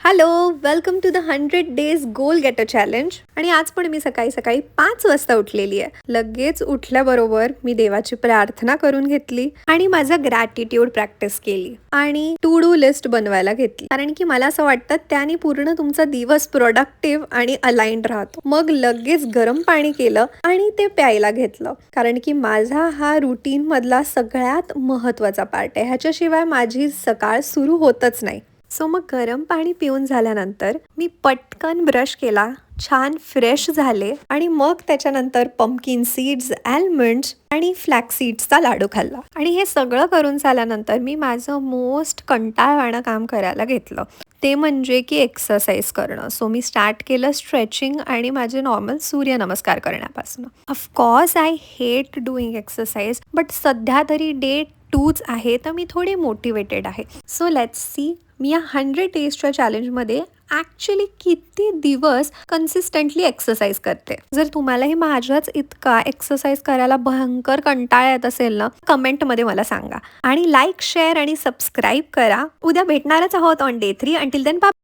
Hello, welcome to the 100 days goal getter challenge. आणि आज पण मी सकाळी सकाळी 5 वाजता उठलेली आहे. लगेच उठल्याबरोबर मी देवाची प्रार्थना करून घेतली आणि माझं ग्रॅटिट्यूड प्रॅक्टिस केली आणि टू डू लिस्ट बनवायला घेतली, कारण की मला असं वाटतं त्याने पूर्ण तुमचा दिवस प्रोडक्टिव्ह आणि अलाइंड राहतो. मग लगेच गरम पाणी केलं आणि ते प्यायला घेतलं, कारण की माझा हा रुटीन मधला सगळ्यात महत्वाचा पार्ट आहे. ह्याच्याशिवाय माझी सकाळ सुरू होतच नाही. सो मग गरम पाणी पिऊन झाल्यानंतर मी पटकन ब्रश केला, छान फ्रेश झाले आणि मग त्याच्यानंतर पंपकिन सीड्स, आल्मंड्स आणि फ्लॅक्स सीड्सचा लाडू खाल्ला. आणि हे सगळं करून झाल्यानंतर मी माझं मोस्ट कंटाळवाणं काम करायला घेतलं, ते म्हणजे की एक्सरसाइज करणं. सो मी स्टार्ट केलं स्ट्रेचिंग आणि माझे नॉर्मल सूर्यनमस्कार करण्यापासून. Of course I hate doing exercise, but सध्या तरी डे 2च आहे, तर मी थोडी मोटिवेटेड आहे. सो लेट्स सी मी या 100 डेजच्या चॅलेंजमध्ये ॲक्च्युली किती दिवस कन्सिस्टंटली एक्सरसाइज करते. जर तुम्हालाही माझ्याच इतका एक्सरसाइज करायला भयंकर कंटाळा येत असेल ना, कमेंटमध्ये मला सांगा. आणि लाईक, शेअर आणि सबस्क्राईब करा. उद्या भेटणारच आहोत on day 3. Until then bye.